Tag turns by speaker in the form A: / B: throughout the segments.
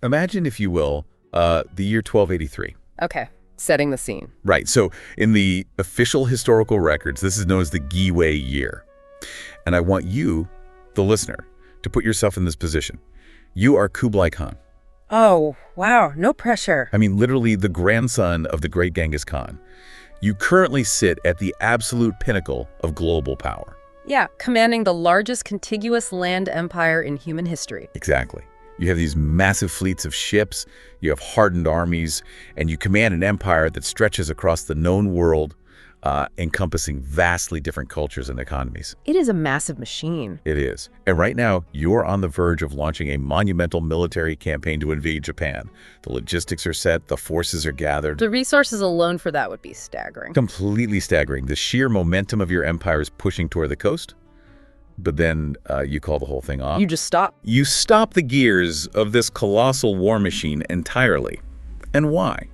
A: Imagine, if you will, the year 1283.
B: Okay, setting the scene.
A: Right. So in the official historical records, this is known as the Giwei year. And I want you, the listener, to put yourself in this position. You are Kublai Khan.
B: Oh, wow, no pressure.
A: I mean, literally the grandson of the great Genghis Khan. You currently sit at the absolute pinnacle of global power.
B: Yeah, commanding the largest contiguous land empire in human history.
A: Exactly. You have these massive fleets of ships, you have hardened armies, and you command an empire that stretches across the known world, encompassing vastly different cultures and economies.
B: It is a massive machine.
A: It is. And right now, you're on the verge of launching a monumental military campaign to invade Japan. The logistics are set, the forces are gathered.
B: The resources alone for that would be staggering.
A: Completely staggering. The sheer momentum of your empire is pushing toward the coast. But then you call the whole thing off.
B: You just stop.
A: You stop the gears of this colossal war machine entirely. And why?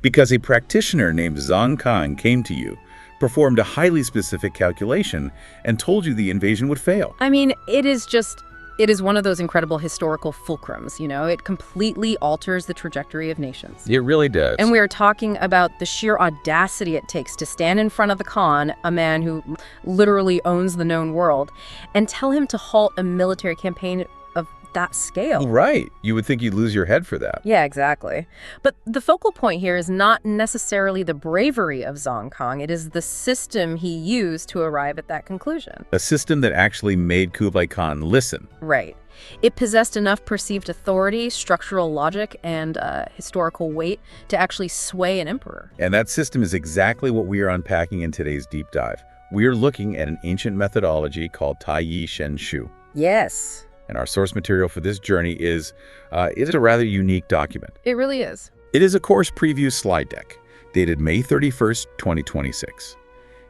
A: Because a practitioner named Zhang Khan came to you, performed a highly specific calculation, and told you the invasion would fail.
B: I mean, it is one of those incredible historical fulcrums, you know? It completely alters the trajectory of nations.
A: It really does.
B: And we are talking about the sheer audacity it takes to stand in front of the Khan, a man who literally owns the known world, and tell him to halt a military campaign of that scale.
A: Right. You would think you'd lose your head for that.
B: Yeah, exactly. But the focal point here is not necessarily the bravery of Zhang Khan. It is the system he used to arrive at that conclusion.
A: A system that actually made Kublai Khan listen.
B: Right. It possessed enough perceived authority, structural logic, and historical weight to actually sway an emperor.
A: And that system is exactly what we are unpacking in today's deep dive. We are looking at an ancient methodology called Taiyi Shen Shu.
B: Yes.
A: And our source material for this journey is a rather unique document.
B: It really is.
A: It is a course preview slide deck dated May 31st, 2026.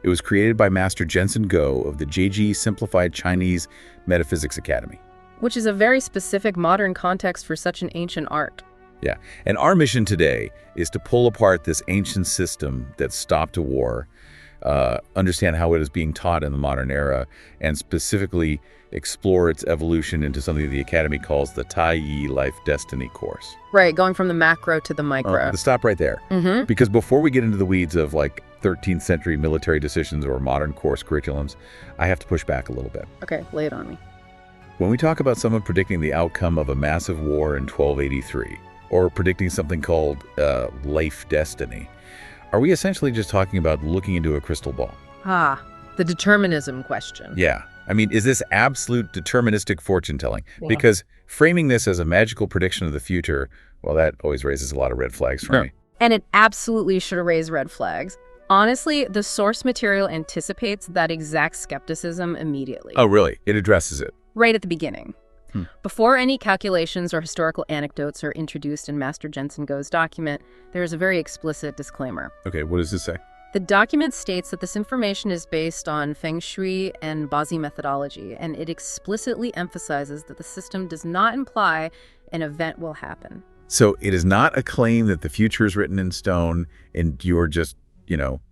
A: It was created by Master Jenson of the JG Simplified Chinese Metaphysics Academy.
B: Which is a very specific modern context for such an ancient art.
A: Yeah, and our mission today is to pull apart this ancient system that stopped a war, understand how it is being taught in the modern era, and specifically explore its evolution into something the Academy calls the Taiyi Life Destiny course.
B: Right, going from the macro to the micro.
A: Stop right there. Because before we get into the weeds of like 13th century military decisions or modern course curriculums, I have to push back a little bit.
B: Okay, lay it on me.
A: When we talk about someone predicting the outcome of a massive war in 1283, or predicting something called life destiny, are we essentially just talking about looking into a crystal ball?
B: Ah, the determinism question.
A: Yeah. I mean, is this absolute deterministic fortune-telling?
B: Yeah.
A: Because framing this as a magical prediction of the future, well, that always raises a lot of red flags for me.
B: And it absolutely should raise red flags. Honestly, the source material anticipates that exact skepticism immediately.
A: Oh, really? It addresses it?
B: Right at the beginning. Before any calculations or historical anecdotes are introduced in Master Jenson Go's document, there is a very explicit disclaimer.
A: Okay, what does this say?
B: The document states that this information is based on Feng Shui and Bazi methodology, and it explicitly emphasizes that the system does not imply an event will happen.
A: So it is not a claim that the future is written in stone and you're just,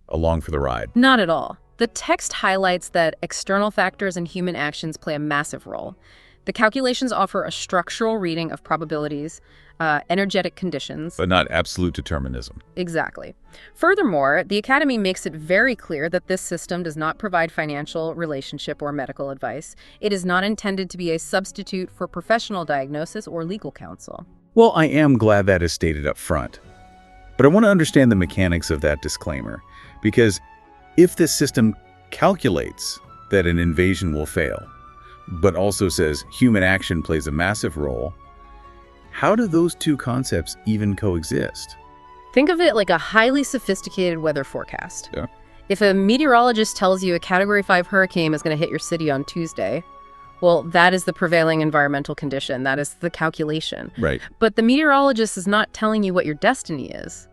A: along for the ride.
B: Not at all. The text highlights that external factors and human actions play a massive role. The calculations offer a structural reading of probabilities, energetic conditions.
A: But not absolute determinism.
B: Exactly. Furthermore, the Academy makes it very clear that this system does not provide financial, relationship, or medical advice. It is not intended to be a substitute for professional diagnosis or legal counsel.
A: Well, I am glad that is stated up front. But I want to understand the mechanics of that disclaimer, because if this system calculates that an invasion will fail, but also says human action plays a massive role, how do those two concepts even coexist?
B: Think of it like a highly sophisticated weather forecast.
A: Yeah.
B: If a meteorologist tells you a Category 5 hurricane is going to hit your city on Tuesday, well, that is the prevailing environmental condition. That is the calculation.
A: Right.
B: But the meteorologist is not telling you what your destiny is.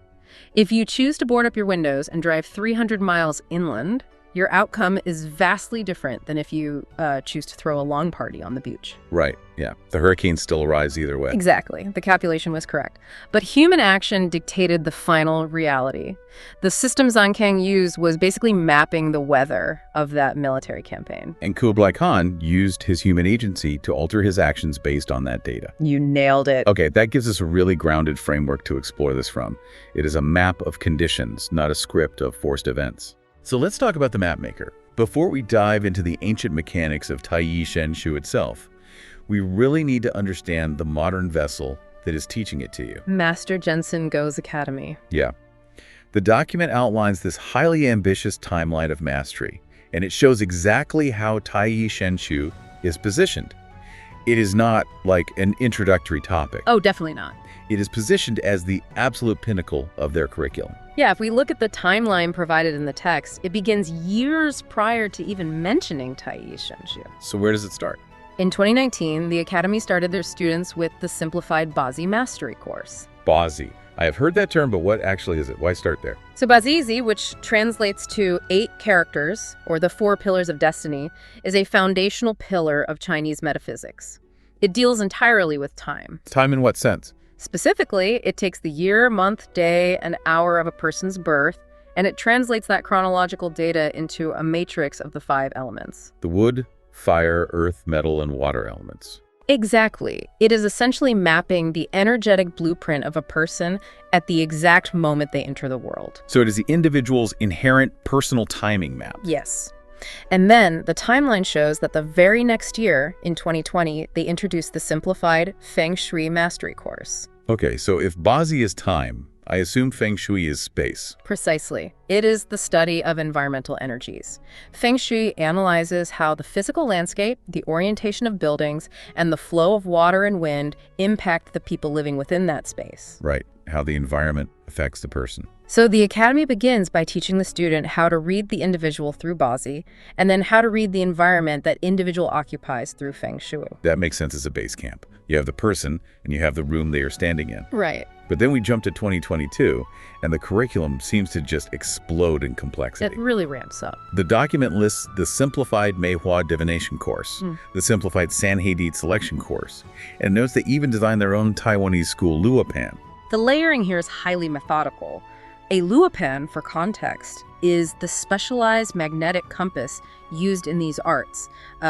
B: If you choose to board up your windows and drive 300 miles inland, Your outcome is vastly different than if you choose to throw a lawn party on the beach.
A: Right, yeah. The hurricane still rise either way.
B: Exactly. The calculation was correct. But human action dictated the final reality. The system Zankang used was basically mapping the weather of that military campaign.
A: And Kublai Khan used his human agency to alter his actions based on that data.
B: You nailed it.
A: Okay, that gives us a really grounded framework to explore this from. It is a map of conditions, not a script of forced events. So let's talk about the mapmaker. Before we dive into the ancient mechanics of Taiyi Shen Shu itself, we really need to understand the modern vessel that is teaching it to you.
B: Master Jenson Go's Academy.
A: Yeah. The document outlines this highly ambitious timeline of mastery, and it shows exactly how Taiyi Shen Shu is positioned. It is not like an introductory topic.
B: Oh, definitely not.
A: It is positioned as the absolute pinnacle of their curriculum.
B: Yeah, if we look at the timeline provided in the text, it begins years prior to even mentioning Taiyi Shen Shu.
A: So where does it start?
B: In 2019, the Academy started their students with the Simplified Bazi Mastery course.
A: Bazi. I have heard that term, but what actually is it? Why start there?
B: So Bazizi, which translates to 8 characters, or the 4 pillars of destiny, is a foundational pillar of Chinese metaphysics. It deals entirely with time.
A: Time in what sense?
B: Specifically, it takes the year, month, day, and hour of a person's birth, and it translates that chronological data into a matrix of the 5 elements.
A: The wood, fire, earth, metal, and water elements.
B: Exactly. It is essentially mapping the energetic blueprint of a person at the exact moment they enter the world.
A: So it is the individual's inherent personal timing map.
B: Yes. And then the timeline shows that the very next year, in 2020, they introduced the simplified Feng Shui Mastery course.
A: Okay, so if Bazi is time, I assume Feng Shui is space.
B: Precisely. It is the study of environmental energies. Feng Shui analyzes how the physical landscape, the orientation of buildings, and the flow of water and wind impact the people living within that space.
A: Right, how the environment affects the person.
B: So the Academy begins by teaching the student how to read the individual through Bazi, and then how to read the environment that individual occupies through Feng Shui.
A: That makes sense as a base camp. You have the person, and you have the room they are standing in.
B: Right.
A: But then we jump to 2022, and the curriculum seems to just explode in complexity.
B: It really ramps up.
A: The document lists the simplified Meihua divination course, the simplified Sanhedite selection course, and notes they even designed their own Taiwanese school Luopan.
B: The layering here is highly methodical. A luopan, for context, is the specialized magnetic compass used in these arts,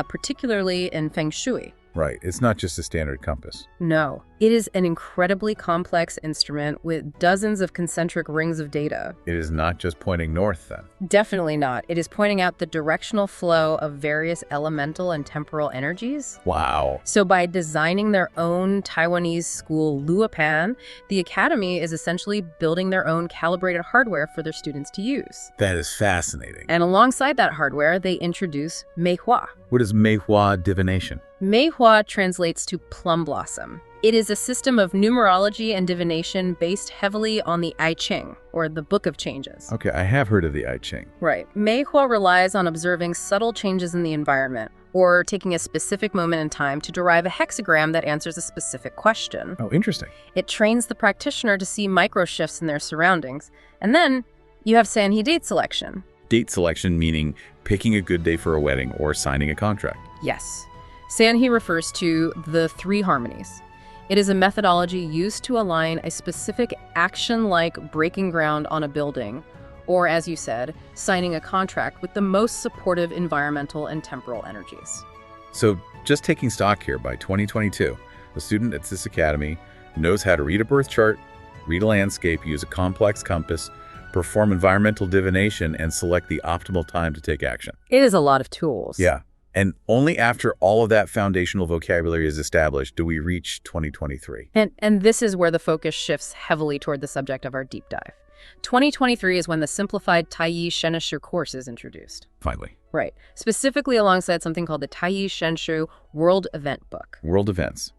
B: particularly in Feng Shui.
A: Right, it's not just a standard compass.
B: No, it is an incredibly complex instrument with dozens of concentric rings of data.
A: It is not just pointing north, then.
B: Definitely not. It is pointing out the directional flow of various elemental and temporal energies.
A: Wow.
B: So by designing their own Taiwanese school Luopan, the Academy is essentially building their own calibrated hardware for their students to use.
A: That is fascinating.
B: And alongside that hardware, they introduce Meihua.
A: What is Meihua divination?
B: Meihua translates to plum blossom. It is a system of numerology and divination based heavily on the I Ching, or the Book of Changes.
A: Okay, I have heard of the I Ching.
B: Right. Meihua relies on observing subtle changes in the environment, or taking a specific moment in time to derive a hexagram that answers a specific question.
A: Oh, interesting.
B: It trains the practitioner to see micro shifts in their surroundings. And then you have Sanhedite selection.
A: Date selection meaning picking a good day for a wedding or signing a contract.
B: Yes. Sanhe refers to the 3 harmonies. It is a methodology used to align a specific action like breaking ground on a building, or as you said, signing a contract with the most supportive environmental and temporal energies.
A: So just taking stock here, by 2022, a student at this academy knows how to read a birth chart, read a landscape, use a complex compass, perform environmental divination, and select the optimal time to take action.
B: It is a lot of tools.
A: Yeah. And only after all of that foundational vocabulary is established do we reach 2023.
B: And this is where the focus shifts heavily toward the subject of our deep dive. 2023 is when the simplified Taiyi Shen Shu course is introduced.
A: Finally.
B: Right. Specifically alongside something called the Taiyi Shen Shu World Event Book.
A: World events,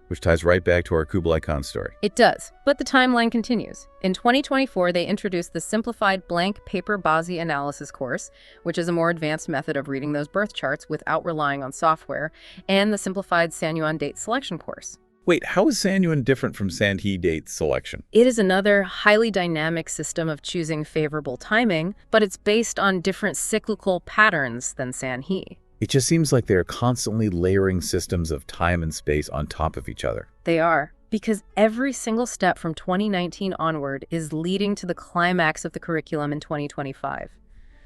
A: which ties right back to our Kublai Khan story.
B: It does, but the timeline continues. In 2024, they introduced the simplified blank paper Bazi analysis course, which is a more advanced method of reading those birth charts without relying on software, and the simplified Sanyuan date selection course.
A: Wait, how is Sanyuan different from Sandhi date selection?
B: It is another highly dynamic system of choosing favorable timing, but it's based on different cyclical patterns than Sanhe.
A: It just seems like they're constantly layering systems of time and space on top of each other.
B: They are, because every single step from 2019 onward is leading to the climax of the curriculum in 2025.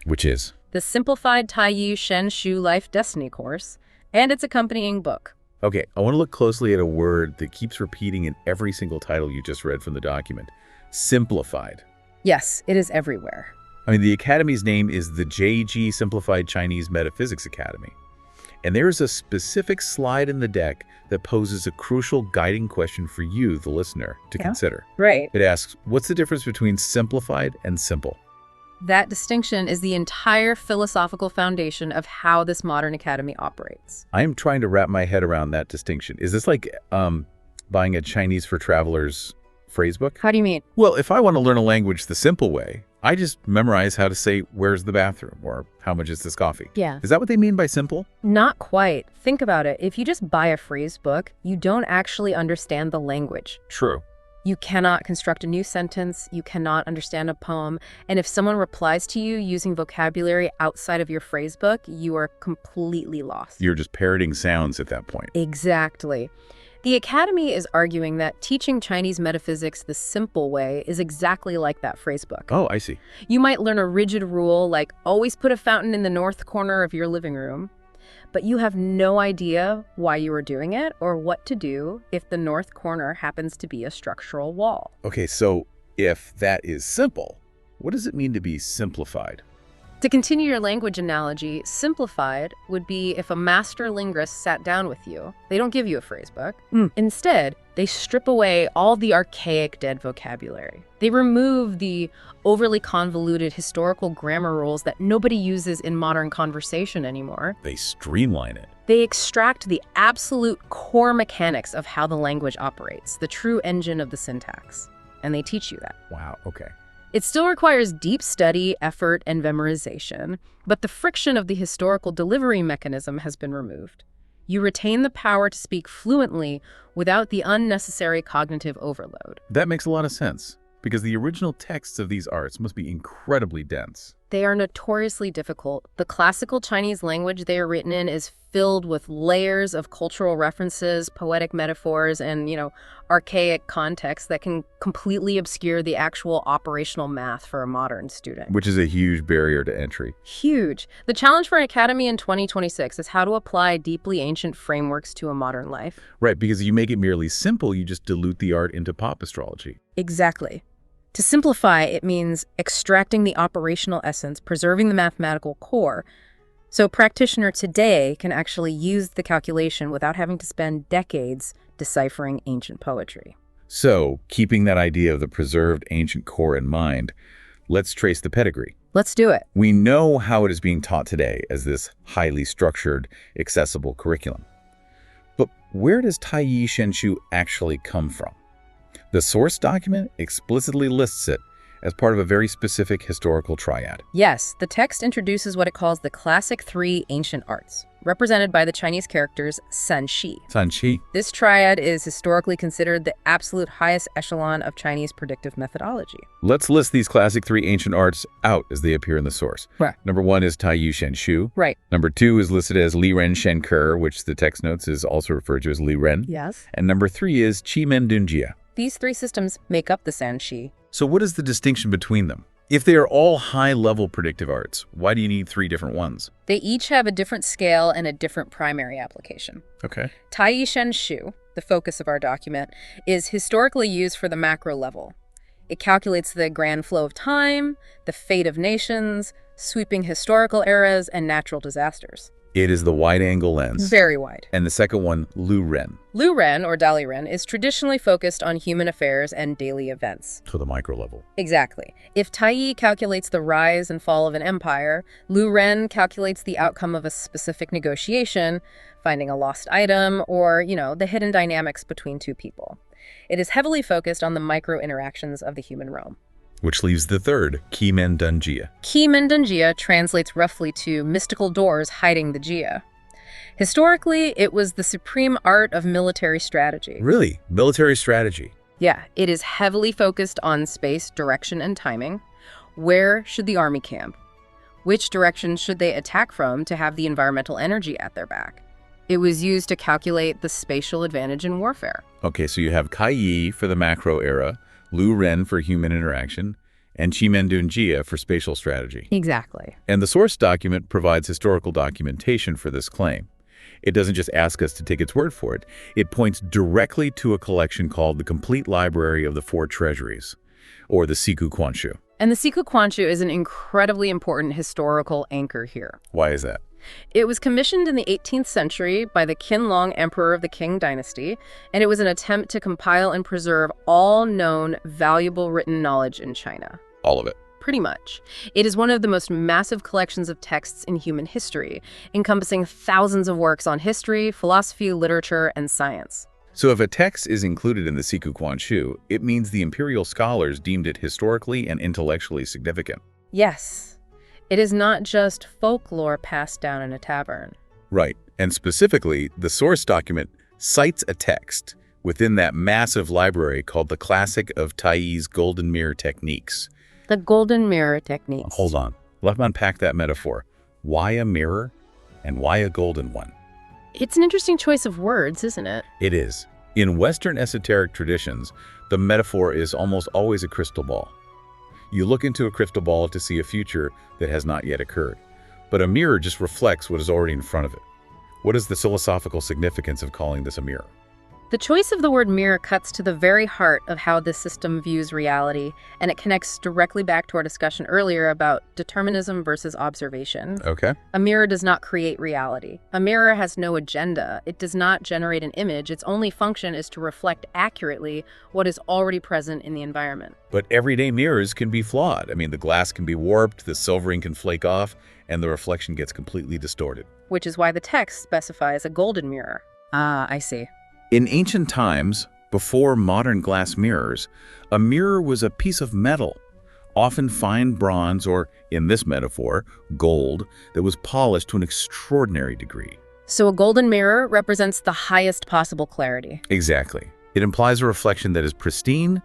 A: Which is?
B: The simplified Taiyi Shen Shu Life Destiny course, and its accompanying book.
A: Okay, I want to look closely at a word that keeps repeating in every single title you just read from the document. Simplified.
B: Yes, it is everywhere.
A: I mean, the Academy's name is the JG Simplified Chinese Metaphysics Academy. And there's a specific slide in the deck that poses a crucial guiding question for you, the listener, to consider.
B: Right.
A: It asks, what's the difference between simplified and simple?
B: That distinction is the entire philosophical foundation of how this modern academy operates.
A: I am trying to wrap my head around that distinction. Is this like buying a Chinese for Travelers phrasebook?
B: How do you mean?
A: Well, if I want to learn a language the simple way, I just memorize how to say, where's the bathroom? Or how much is this coffee?
B: Yeah.
A: Is that what they mean by simple?
B: Not quite. Think about it. If you just buy a phrase book, you don't actually understand the language.
A: True.
B: You cannot construct a new sentence, you cannot understand a poem, and if someone replies to you using vocabulary outside of your phrase book, you are completely lost.
A: You're just parroting sounds at that point.
B: Exactly. The Academy is arguing that teaching Chinese metaphysics the simple way is exactly like that phrase book.
A: Oh, I see.
B: You might learn a rigid rule like always put a fountain in the north corner of your living room, but you have no idea why you are doing it or what to do if the north corner happens to be a structural wall.
A: Okay, so if that is simple, what does it mean to be simplified?
B: To continue your language analogy, simplified would be if a master linguist sat down with you. They don't give you a phrase book. Instead, they strip away all the archaic dead vocabulary. They remove the overly convoluted historical grammar rules that nobody uses in modern conversation anymore.
A: They streamline it.
B: They extract the absolute core mechanics of how the language operates, the true engine of the syntax. And they teach you that.
A: Wow, okay.
B: It still requires deep study, effort, and memorization, but the friction of the historical delivery mechanism has been removed. You retain the power to speak fluently without the unnecessary cognitive overload.
A: That makes a lot of sense, because the original texts of these arts must be incredibly dense.
B: They are notoriously difficult. The classical Chinese language they are written in is filled with layers of cultural references, poetic metaphors, and, archaic context that can completely obscure the actual operational math for a modern student.
A: Which is a huge barrier to entry.
B: Huge. The challenge for an academy in 2026 is how to apply deeply ancient frameworks to a modern life.
A: Right, because if you make it merely simple, you just dilute the art into pop astrology.
B: Exactly. To simplify, it means extracting the operational essence, preserving the mathematical core, so a practitioner today can actually use the calculation without having to spend decades deciphering ancient poetry.
A: So, keeping that idea of the preserved ancient core in mind, let's trace the pedigree.
B: Let's do it.
A: We know how it is being taught today as this highly structured, accessible curriculum. But where does Taiyi Shenshu actually come from? The source document explicitly lists it as part of a very specific historical triad.
B: Yes, the text introduces what it calls the classic three ancient arts, represented by the Chinese characters Sanxi.
A: Sanxi.
B: This triad is historically considered the absolute highest echelon of Chinese predictive methodology.
A: Let's list these classic three ancient arts out as they appear in the source.
B: Right.
A: Number 1 is Taiyu Shenshu.
B: Right.
A: Number 2 is listed as Li Ren Shen Ke, which the text notes is also referred to as Li Ren.
B: Yes.
A: And number 3 is Qi Men Dunjia.
B: These three systems make up the Sanxi.
A: So what is the distinction between them? If they are all high-level predictive arts, why do you need 3 different ones?
B: They each have a different scale and a different primary application.
A: Okay.
B: Taiyi Shenshu, the focus of our document, is historically used for the macro level. It calculates the grand flow of time, the fate of nations, sweeping historical eras, and natural disasters.
A: It is the wide-angle lens.
B: Very wide.
A: And the second one, Lu Ren.
B: Lu Ren, or Dali Ren, is traditionally focused on human affairs and daily events.
A: To the micro level.
B: Exactly. If Taiyi calculates the rise and fall of an empire, Lu Ren calculates the outcome of a specific negotiation, finding a lost item, or, the hidden dynamics between two people. It is heavily focused on the micro interactions of the human realm.
A: Which leaves the third, Qi Men Dunjia.
B: Qi Men Dunjia translates roughly to mystical doors hiding the Jia. Historically, it was the supreme art of military strategy.
A: Really? Military strategy?
B: Yeah, it is heavily focused on space, direction, and timing. Where should the army camp? Which direction should they attack from to have the environmental energy at their back? It was used to calculate the spatial advantage in warfare.
A: Okay, so you have Kai Yi for the macro era, Lu Ren for human interaction, and Chimendun Jia for spatial strategy.
B: Exactly.
A: And the source document provides historical documentation for this claim. It doesn't just ask us to take its word for it. It points directly to a collection called the Complete Library of the Four Treasuries, or the Siku Kwanshu.
B: And the Siku Kwanshu is an incredibly important historical anchor here.
A: Why is that?
B: It was commissioned in the 18th century by the Qianlong Emperor of the Qing dynasty, and it was an attempt to compile and preserve all known valuable written knowledge in China.
A: All of it.
B: Pretty much. It is one of the most massive collections of texts in human history, encompassing thousands of works on history, philosophy, literature, and science.
A: So if a text is included in the Siku Kwanshu, it means the imperial scholars deemed it historically and intellectually significant.
B: Yes. It is not just folklore passed down in a tavern.
A: Right. And specifically, the source document cites a text within that massive library called the Classic of Tai's Golden Mirror Techniques.
B: The Golden Mirror Techniques.
A: Hold on. Let me unpack that metaphor. Why a mirror and why a golden one?
B: It's an interesting choice of words, isn't it?
A: It is. In Western esoteric traditions, the metaphor is almost always a crystal ball. You look into a crystal ball to see a future that has not yet occurred. But a mirror just reflects what is already in front of it. What is the philosophical significance of calling this a mirror?
B: The choice of the word mirror cuts to the very heart of how this system views reality, and it connects directly back to our discussion earlier about determinism versus observation.
A: Okay.
B: A mirror does not create reality. A mirror has no agenda. It does not generate an image. Its only function is to reflect accurately what is already present in the environment.
A: But everyday mirrors can be flawed. I mean, the glass can be warped, the silvering can flake off, and the reflection gets completely distorted.
B: Which is why the text specifies a golden mirror. Ah, I see.
A: In ancient times, before modern glass mirrors, a mirror was a piece of metal, often fine bronze or, in this metaphor, gold, that was polished to an extraordinary degree.
B: So a golden mirror represents the highest possible clarity.
A: Exactly. It implies a reflection that is pristine,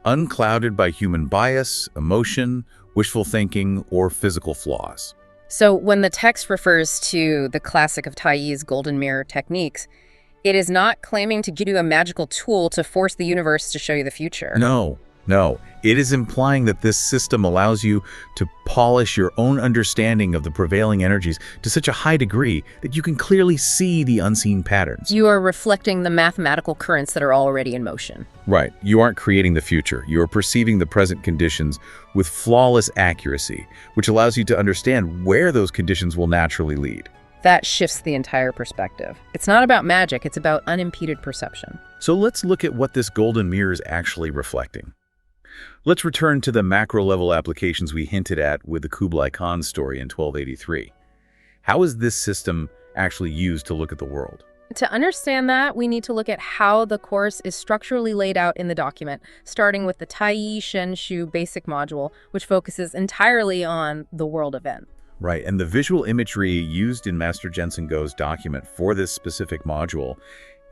A: unclouded by human bias, emotion, wishful thinking, or physical flaws.
B: So when the text refers to the Classic of Tai's Golden Mirror Techniques, it is not claiming to give you a magical tool to force the universe to show you the future.
A: No. It is implying that this system allows you to polish your own understanding of the prevailing energies to such a high degree that you can clearly see the unseen patterns.
B: You are reflecting the mathematical currents that are already in motion.
A: Right. You aren't creating the future. You are perceiving the present conditions with flawless accuracy, which allows you to understand where those conditions will naturally lead.
B: That shifts the entire perspective. It's not about magic, it's about unimpeded perception.
A: So let's look at what this golden mirror is actually reflecting. Let's return to the macro-level applications we hinted at with the Kublai Khan story in 1283. How is this system actually used to look at the world?
B: To understand that, we need to look at how the course is structurally laid out in the document, starting with the Tai Shen Shu basic module, which focuses entirely on the world event.
A: Right, and the visual imagery used in Master Jenson Go's document for this specific module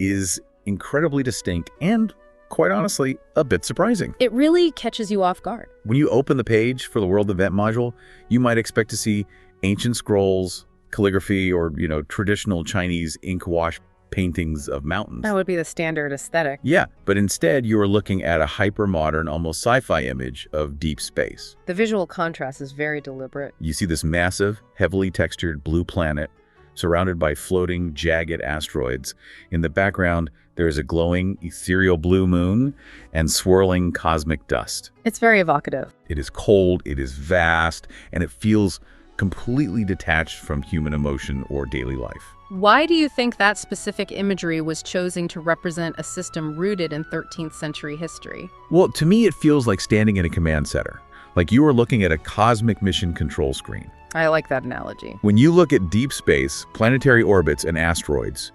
A: is incredibly distinct and, quite honestly, a bit surprising.
B: It really catches you off guard.
A: When you open the page for the World Event module, you might expect to see ancient scrolls, calligraphy, or, traditional Chinese ink wash paintings of mountains.
B: That would be the standard aesthetic.
A: Yeah, but instead you are looking at a hyper-modern, almost sci-fi image of deep space.
B: The visual contrast is very deliberate.
A: You see this massive, heavily textured blue planet surrounded by floating, jagged asteroids. In the background, there is a glowing, ethereal blue moon and swirling cosmic dust.
B: It's very evocative.
A: It is cold, it is vast, and it feels completely detached from human emotion or daily life.
B: Why do you think that specific imagery was chosen to represent a system rooted in 13th century history?
A: Well, to me, it feels like standing in a command center, like you are looking at a cosmic mission control screen.
B: I like that analogy.
A: When you look at deep space, planetary orbits, and asteroids,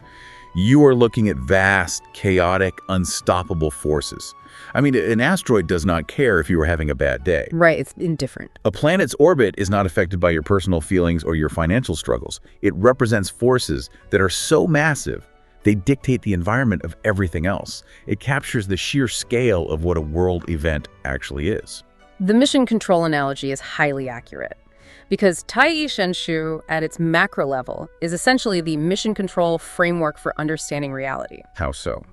A: You are looking at vast, chaotic, unstoppable forces. I mean, an asteroid does not care if you were having a bad day.
B: Right, it's indifferent.
A: A planet's orbit is not affected by your personal feelings or your financial struggles. It represents forces that are so massive, they dictate the environment of everything else. It captures the sheer scale of what a world event actually is.
B: The mission control analogy is highly accurate, because Taiyi Shenshu, at its macro level, is essentially the mission control framework for understanding reality.
A: How so?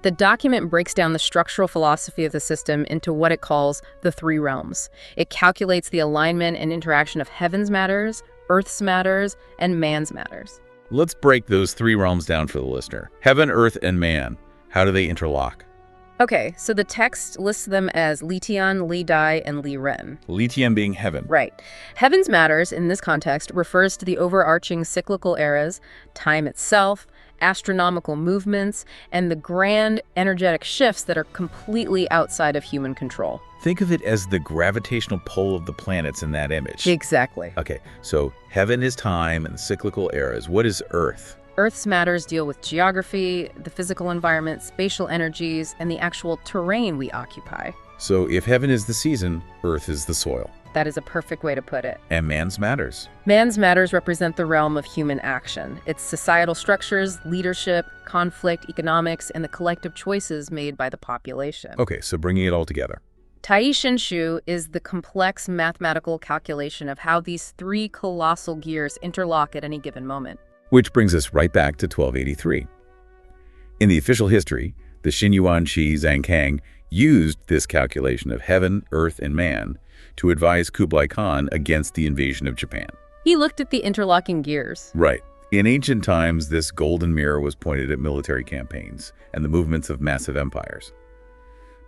B: The document breaks down the structural philosophy of the system into what it calls the three realms. It calculates the alignment and interaction of heaven's matters, Earth's matters, and man's matters.
A: Let's break those three realms down for the listener. Heaven, Earth, and man. How do they interlock?
B: Okay, so the text lists them as Li Tian, Li Dai, and Li Ren.
A: Li Tian being heaven.
B: Right. Heaven's matters, in this context, refers to the overarching cyclical eras, time itself, astronomical movements, and the grand energetic shifts that are completely outside of human control.
A: Think of it as the gravitational pull of the planets in that image.
B: Exactly.
A: Okay, so heaven is time and cyclical eras. What is Earth?
B: Earth's matters deal with geography, the physical environment, spatial energies, and the actual terrain we occupy.
A: So if heaven is the season, Earth is the soil.
B: That is a perfect way to put it.
A: And man's matters.
B: Man's matters represent the realm of human action. It's societal structures, leadership, conflict, economics, and the collective choices made by the population.
A: Okay, so bringing it all together.
B: Taiyi Shenshu is the complex mathematical calculation of how these three colossal gears interlock at any given moment.
A: Which brings us right back to 1283. In the official history, the Xinyuan Shi Zhangkang used this calculation of heaven, earth, and man to advise Kublai Khan against the invasion of Japan.
B: He looked at the interlocking gears.
A: Right. In ancient times, this golden mirror was pointed at military campaigns and the movements of massive empires.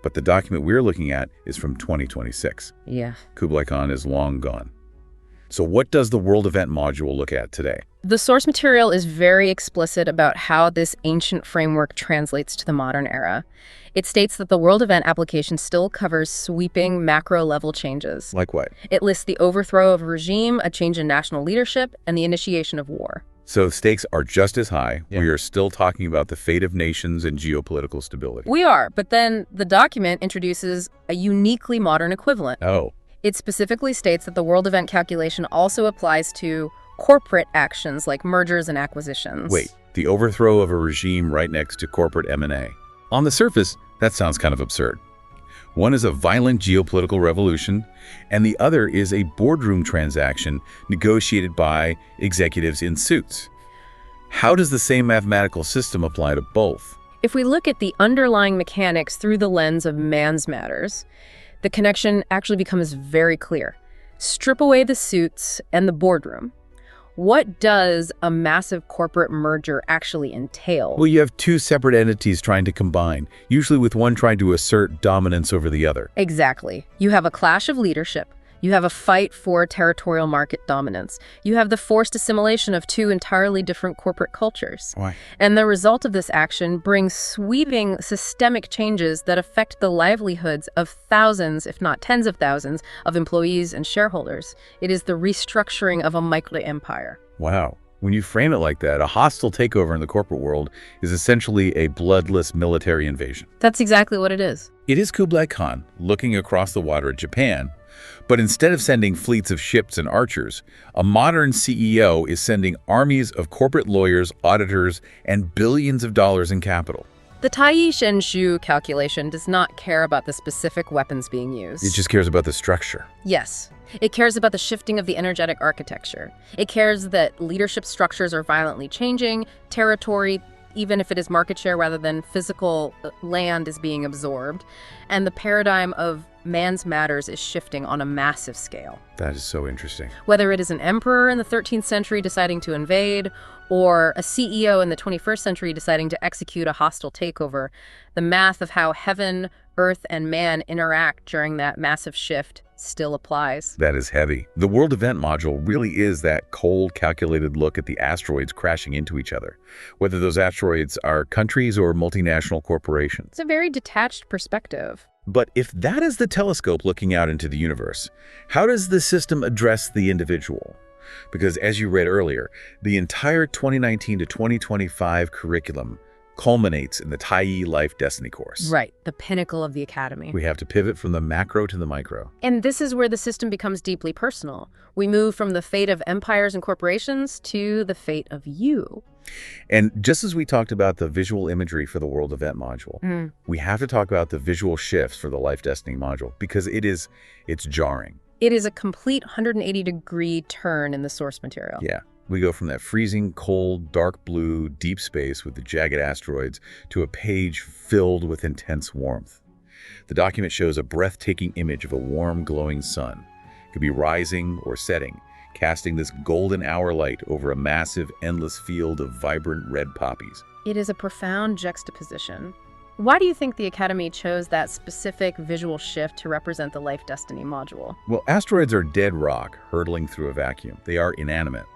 A: But the document we're looking at is from 2026.
B: Yeah.
A: Kublai Khan is long gone. So what does the World Event module look at today?
B: The source material is very explicit about how this ancient framework translates to the modern era. It states that the World Event application still covers sweeping macro-level changes.
A: Like what?
B: It lists the overthrow of a regime, a change in national leadership, and the initiation of war.
A: So stakes are just as high. Yeah. We are still talking about the fate of nations and geopolitical stability.
B: We are, but then the document introduces a uniquely modern equivalent.
A: Oh.
B: It specifically states that the World Event calculation also applies to corporate actions like mergers and acquisitions.
A: Wait, the overthrow of a regime right next to corporate M&A. On the surface, that sounds kind of absurd. One is a violent geopolitical revolution, and the other is a boardroom transaction negotiated by executives in suits. How does the same mathematical system apply to both?
B: If we look at the underlying mechanics through the lens of man's matters, the connection actually becomes very clear. Strip away the suits and the boardroom. What does a massive corporate merger actually entail?
A: Well, you have two separate entities trying to combine, usually with one trying to assert dominance over the other.
B: Exactly. You have a clash of leadership. You have a fight for territorial market dominance. You have the forced assimilation of two entirely different corporate cultures.
A: Why?
B: And the result of this action brings sweeping systemic changes that affect the livelihoods of thousands, if not tens of thousands, of employees and shareholders. It is the restructuring of a micro-empire.
A: Wow. When you frame it like that, a hostile takeover in the corporate world is essentially a bloodless military invasion.
B: That's exactly what it is.
A: It is Kublai Khan looking across the water at Japan, but instead of sending fleets of ships and archers, a modern CEO is sending armies of corporate lawyers, auditors, and billions of dollars in capital.
B: The Taiyi Shenshu calculation does not care about the specific weapons being used.
A: It just cares about the structure.
B: Yes. It cares about the shifting of the energetic architecture. It cares that leadership structures are violently changing, territory, even if it is market share rather than physical land, is being absorbed, and the paradigm of man's matters is shifting on a massive scale.
A: That is so interesting.
B: Whether it is an emperor in the 13th century deciding to invade, or a CEO in the 21st century deciding to execute a hostile takeover, the math of how heaven, earth, and man interact during that massive shift still applies.
A: That is heavy. The World Event module really is that cold, calculated look at the asteroids crashing into each other, whether those asteroids are countries or multinational corporations.
B: It's a very detached perspective.
A: But if that is the telescope looking out into the universe, how does the system address the individual? Because as you read earlier, the entire 2019 to 2025 curriculum culminates in the Taiyi Life Destiny course.
B: Right, the pinnacle of the academy.
A: We have to pivot from the macro to the micro.
B: And this is where the system becomes deeply personal. We move from the fate of empires and corporations to the fate of you.
A: And just as we talked about the visual imagery for the World Event module, we have to talk about the visual shifts for the Life Destiny module, because it's jarring.
B: It is a complete 180-degree turn in the source material.
A: Yeah. We go from that freezing, cold, dark blue, deep space with the jagged asteroids to a page filled with intense warmth. The document shows a breathtaking image of a warm, glowing sun. It could be rising or setting, casting this golden hour light over a massive, endless field of vibrant red poppies.
B: It is a profound juxtaposition. Why do you think the Academy chose that specific visual shift to represent the Life Destiny module?
A: Well, asteroids are dead rock hurtling through a vacuum. They are inanimate.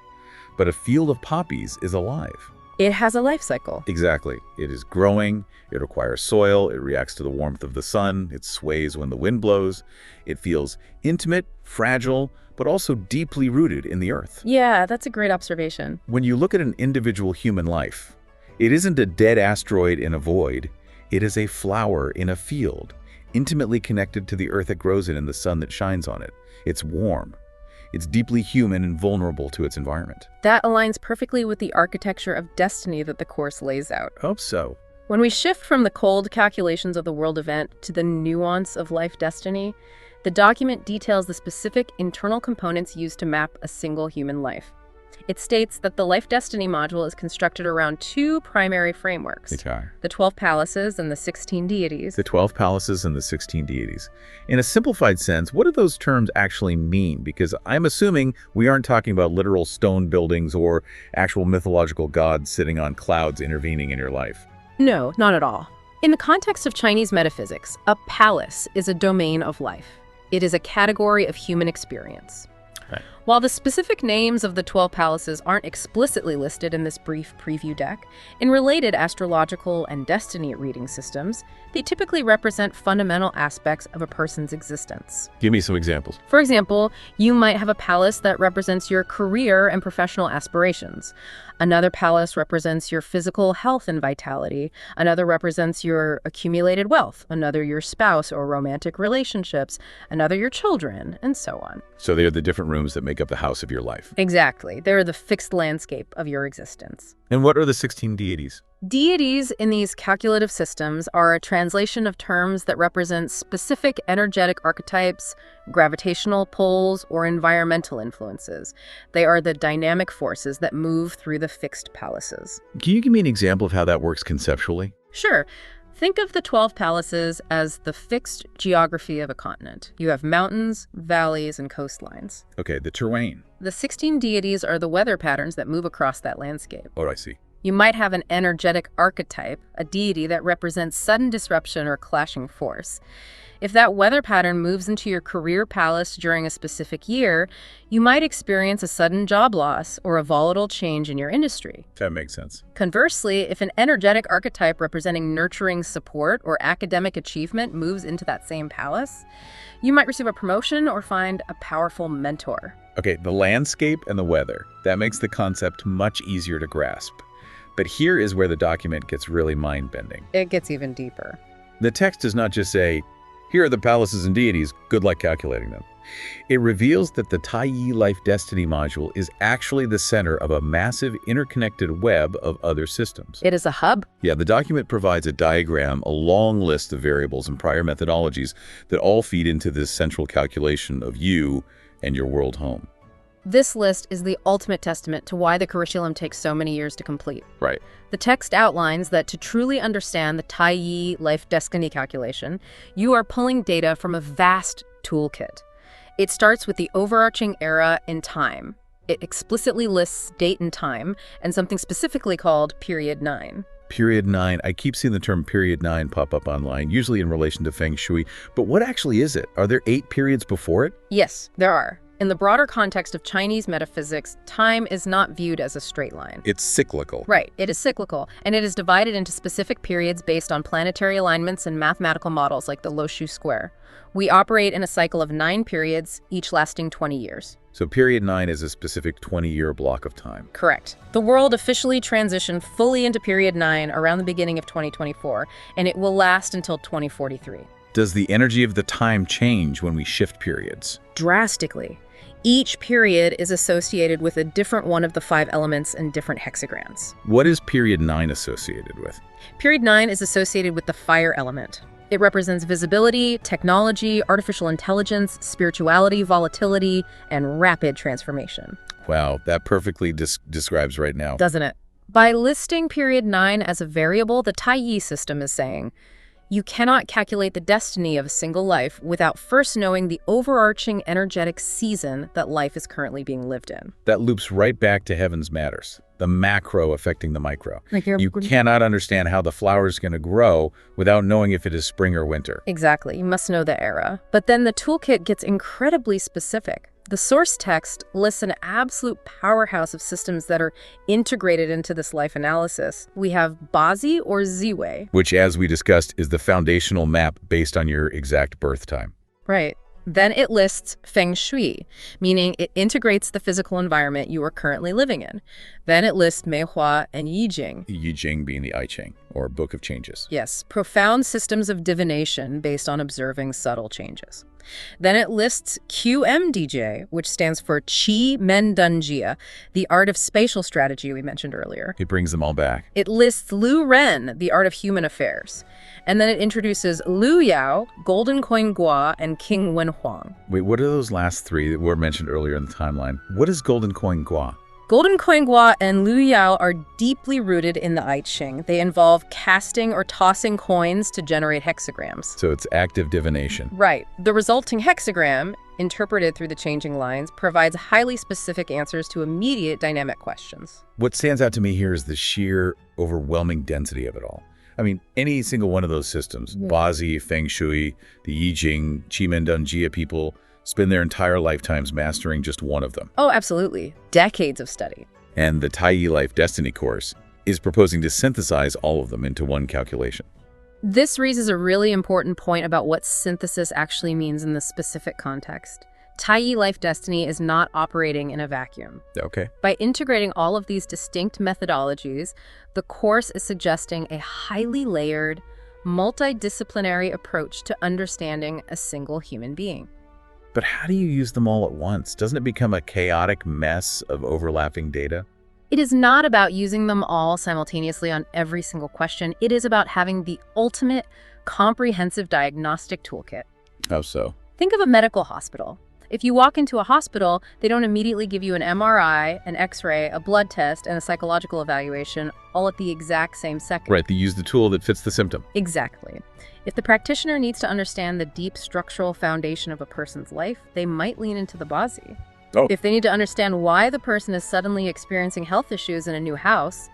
A: But a field of poppies is alive.
B: It has a life cycle.
A: Exactly. It is growing, it requires soil, it reacts to the warmth of the sun, it sways when the wind blows. It feels intimate, fragile, but also deeply rooted in the earth.
B: Yeah, that's a great observation.
A: When you look at an individual human life, it isn't a dead asteroid in a void, it is a flower in a field, intimately connected to the earth it grows in and the sun that shines on it. It's warm. It's deeply human and vulnerable to its environment.
B: That aligns perfectly with the architecture of destiny that the course lays out.
A: Hope so.
B: When we shift from the cold calculations of the world event to the nuance of life destiny, the document details the specific internal components used to map a single human life. It states that the Life Destiny module is constructed around two primary frameworks, the 12 palaces and the 16 deities.
A: The 12 palaces and the 16 deities. In a simplified sense, what do those terms actually mean? Because I'm assuming we aren't talking about literal stone buildings or actual mythological gods sitting on clouds intervening in your life.
B: No, not at all. In the context of Chinese metaphysics, a palace is a domain of life. It is a category of human experience.
A: Right.
B: While the specific names of the 12 palaces aren't explicitly listed in this brief preview deck, in related astrological and destiny reading systems, they typically represent fundamental aspects of a person's existence.
A: Give me some examples.
B: For example, you might have a palace that represents your career and professional aspirations. Another palace represents your physical health and vitality. Another represents your accumulated wealth. Another your spouse or romantic relationships. Another your children, and so on.
A: So they are the different rooms that make up the house of your life.
B: Exactly. They're the fixed landscape of your existence.
A: And what are the 16 deities?
B: Deities in these calculative systems are a translation of terms that represent specific energetic archetypes, gravitational pulls, or environmental influences. They are the dynamic forces that move through the fixed palaces.
A: Can you give me an example of how that works conceptually?
B: Sure. Think of the 12 palaces as the fixed geography of a continent. You have mountains, valleys, and coastlines.
A: Okay, the terrain.
B: The 16 deities are the weather patterns that move across that landscape.
A: Oh, I see.
B: You might have an energetic archetype, a deity that represents sudden disruption or clashing force. If that weather pattern moves into your career palace during a specific year, you might experience a sudden job loss or a volatile change in your industry.
A: That makes sense.
B: Conversely, if an energetic archetype representing nurturing support or academic achievement moves into that same palace, you might receive a promotion or find a powerful mentor.
A: Okay, the landscape and the weather. That makes the concept much easier to grasp. But here is where the document gets really mind-bending.
B: It gets even deeper.
A: The text does not just say, here are the palaces and deities, good luck calculating them. It reveals that the Taiyi Life Destiny module is actually the center of a massive interconnected web of other systems.
B: It is a hub?
A: Yeah, the document provides a diagram, a long list of variables and prior methodologies that all feed into this central calculation of you and your world home.
B: This list is the ultimate testament to why the curriculum takes so many years to complete.
A: Right.
B: The text outlines that to truly understand the Taiyi Life Destiny calculation, you are pulling data from a vast toolkit. It starts with the overarching era in time. It explicitly lists date and time, and something specifically called Period 9.
A: Period 9. I keep seeing the term Period 9 pop up online, usually in relation to Feng Shui. But what actually is it? Are there 8 periods before it?
B: Yes, there are. In the broader context of Chinese metaphysics, time is not viewed as a straight line.
A: It's cyclical.
B: Right, it is cyclical, and it is divided into specific periods based on planetary alignments and mathematical models like the Lo Shu square. We operate in a cycle of 9 periods, each lasting 20 years.
A: So period 9 is a specific 20-year block of time.
B: Correct. The world officially transitioned fully into period 9 around the beginning of 2024, and it will last until 2043.
A: Does the energy of the time change when we shift periods?
B: Drastically. Each period is associated with a different one of the 5 elements and different hexagrams.
A: What is period 9 associated with?
B: Period 9 is associated with the fire element. It represents visibility, technology, artificial intelligence, spirituality, volatility, and rapid transformation.
A: Wow, that perfectly describes right now.
B: Doesn't it? By listing period 9 as a variable, the Taiyi system is saying, you cannot calculate the destiny of a single life without first knowing the overarching energetic season that life is currently being lived in.
A: That loops right back to Heaven's Matters, the macro affecting the micro. You cannot understand how the flower is going to grow without knowing if it is spring or winter.
B: Exactly. You must know the era. But then the toolkit gets incredibly specific. The source text lists an absolute powerhouse of systems that are integrated into this life analysis. We have Bazi or Ziwei.
A: Which, as we discussed, is the foundational map based on your exact birth time.
B: Right. Then it lists Feng Shui, meaning it integrates the physical environment you are currently living in. Then it lists Meihua and Yijing.
A: Yijing being the I Ching, or Book of Changes.
B: Yes, profound systems of divination based on observing subtle changes. Then it lists QMDJ, which stands for Qi Men Dun Jia, the art of spatial strategy we mentioned earlier.
A: It brings them all back.
B: It lists Lu Ren, the art of human affairs. And then it introduces Lu Yao, Golden Coin Gua, and King Wen Huang.
A: Wait, what are those last 3 that were mentioned earlier in the timeline? What is Golden Coin Gua?
B: Golden Coin Gua and Lu Yao are deeply rooted in the I Ching. They involve casting or tossing coins to generate hexagrams.
A: So it's active divination.
B: Right. The resulting hexagram, interpreted through the changing lines, provides highly specific answers to immediate dynamic questions.
A: What stands out to me here is the sheer overwhelming density of it all. I mean, any single one of those systems, Bazi, Feng Shui, the Yijing, Qimen Dun Jia people, spend their entire lifetimes mastering just one of them.
B: Oh, absolutely. Decades of study.
A: And the Taiyi Life Destiny course is proposing to synthesize all of them into one calculation.
B: This raises a really important point about what synthesis actually means in this specific context. Taiyi Life Destiny is not operating in a vacuum.
A: Okay.
B: By integrating all of these distinct methodologies, the course is suggesting a highly layered, multidisciplinary approach to understanding a single human being.
A: But how do you use them all at once? Doesn't it become a chaotic mess of overlapping data?
B: It is not about using them all simultaneously on every single question. It is about having the ultimate comprehensive diagnostic toolkit.
A: How so?
B: Think of a medical hospital. If you walk into a hospital, they don't immediately give you an MRI, an X-ray, a blood test, and a psychological evaluation all at the exact same second.
A: Right, they use the tool that fits the symptom.
B: Exactly. If the practitioner needs to understand the deep structural foundation of a person's life, they might lean into the Bazi.
A: Oh.
B: If they need to understand why the person is suddenly experiencing health issues in a new house,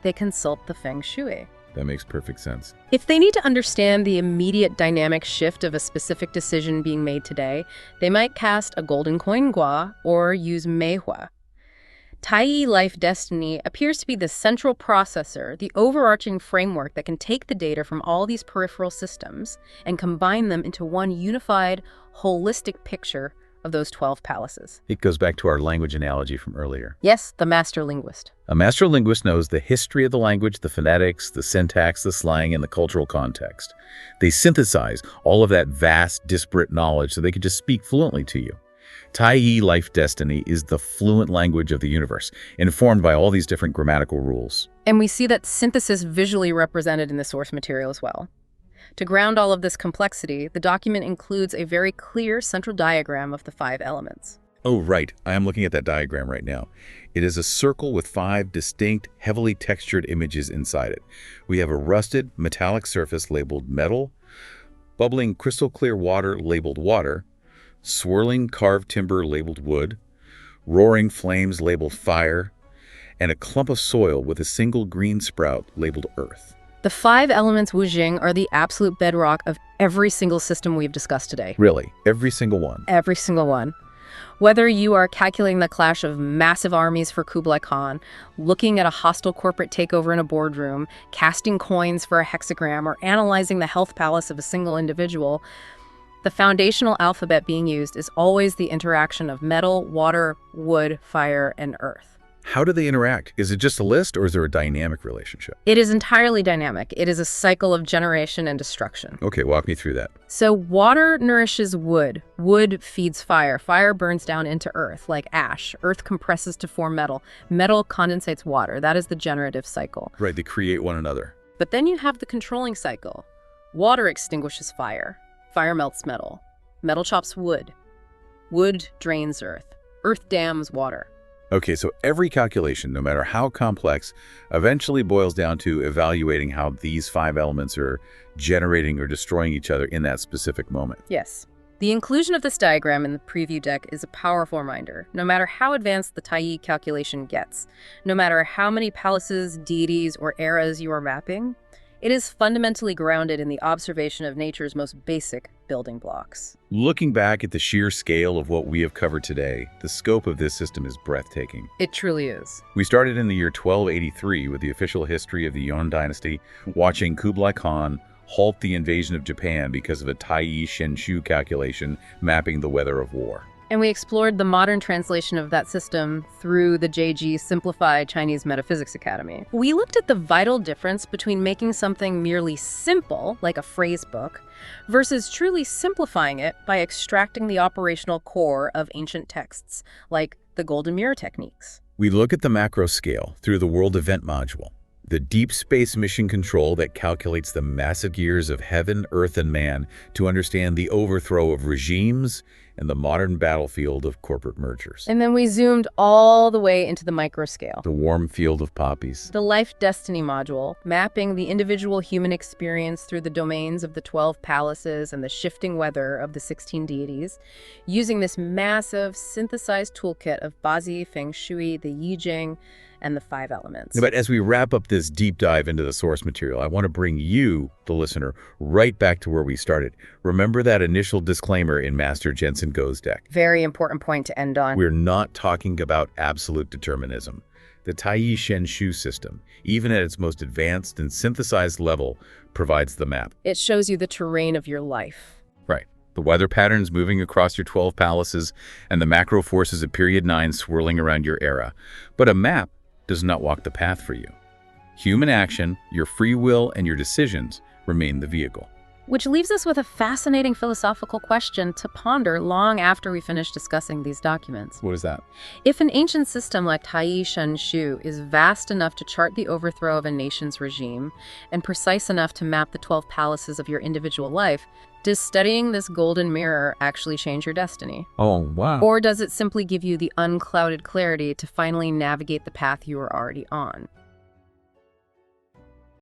B: they consult the Feng Shui.
A: That makes perfect sense.
B: If they need to understand the immediate dynamic shift of a specific decision being made today, they might cast a Golden Coin Gua or use Meihua. Taiyi Life Destiny appears to be the central processor, the overarching framework that can take the data from all these peripheral systems and combine them into one unified, holistic picture of those 12 palaces.
A: It goes back to our language analogy from earlier.
B: Yes, the master linguist.
A: A master linguist knows the history of the language, the phonetics, the syntax, the slang, and the cultural context. They synthesize all of that vast, disparate knowledge so they can just speak fluently to you. Taiyi Life Destiny is the fluent language of the universe, informed by all these different grammatical rules.
B: And we see that synthesis visually represented in the source material as well. To ground all of this complexity, the document includes a very clear central diagram of the 5 elements.
A: Oh, right. I am looking at that diagram right now. It is a circle with 5 distinct, heavily textured images inside it. We have a rusted, metallic surface labeled metal, bubbling crystal clear water labeled water, swirling carved timber labeled wood, roaring flames labeled fire, and a clump of soil with a single green sprout labeled earth.
B: The 5 elements Wujing are the absolute bedrock of every single system we've discussed today.
A: Really? Every single one?
B: Every single one. Whether you are calculating the clash of massive armies for Kublai Khan, looking at a hostile corporate takeover in a boardroom, casting coins for a hexagram, or analyzing the health palace of a single individual, The foundational alphabet being used is always the interaction of metal, water, wood, fire, and earth.
A: How do they interact? Is it just a list, or is there a dynamic relationship?
B: It is entirely dynamic. It is a cycle of generation and destruction.
A: Okay, walk me through that.
B: So water nourishes wood. Wood feeds fire. Fire burns down into earth, like ash. Earth compresses to form metal. Metal condensates water. That is the generative cycle.
A: Right, they create one another.
B: But then you have the controlling cycle. Water extinguishes fire. Fire melts metal. Metal chops wood. Wood drains earth. Earth dams water.
A: Okay, so every calculation, no matter how complex, eventually boils down to evaluating how these 5 elements are generating or destroying each other in that specific moment.
B: Yes. The inclusion of this diagram in the preview deck is a powerful reminder. No matter how advanced the Taiyi calculation gets, no matter how many palaces, deities, or eras you are mapping, it is fundamentally grounded in the observation of nature's most basic building blocks.
A: Looking back at the sheer scale of what we have covered today, the scope of this system is breathtaking.
B: It truly is.
A: We started in the year 1283 with the official history of the Yuan dynasty, watching Kublai Khan halt the invasion of Japan because of a Taiyi Shen calculation mapping the weather of war.
B: And we explored the modern translation of that system through the JG Simplified Chinese Metaphysics Academy. We looked at the vital difference between making something merely simple, like a phrase book, versus truly simplifying it by extracting the operational core of ancient texts, like the Golden Mirror techniques.
A: We look at the macro scale through the World Event module, the deep space mission control that calculates the massive gears of heaven, earth, and man to understand the overthrow of regimes and the modern battlefield of corporate mergers.
B: And then we zoomed all the way into the micro scale.
A: The warm field of poppies.
B: The Life Destiny module, mapping the individual human experience through the domains of the 12 palaces and the shifting weather of the 16 deities, using this massive synthesized toolkit of Bazi, Feng Shui, the Yi Jing, and the 5 elements.
A: But as we wrap up this deep dive into the source material, I want to bring you, the listener, right back to where we started. Remember that initial disclaimer in Master Jenson Go's deck.
B: Very important point to end on.
A: We're not talking about absolute determinism. The Taiyi Shen system, even at its most advanced and synthesized level, provides the map.
B: It shows you the terrain of your life.
A: Right. The weather patterns moving across your 12 palaces and the macro forces of period 9 swirling around your era. But a map does not walk the path for you. Human action, your free will, and your decisions remain the vehicle.
B: Which leaves us with a fascinating philosophical question to ponder long after we finish discussing these documents.
A: What is that?
B: If an ancient system like Taiyi Shen is vast enough to chart the overthrow of a nation's regime and precise enough to map the 12 palaces of your individual life, does studying this golden mirror actually change your destiny?
A: Oh, wow.
B: Or does it simply give you the unclouded clarity to finally navigate the path you are already on?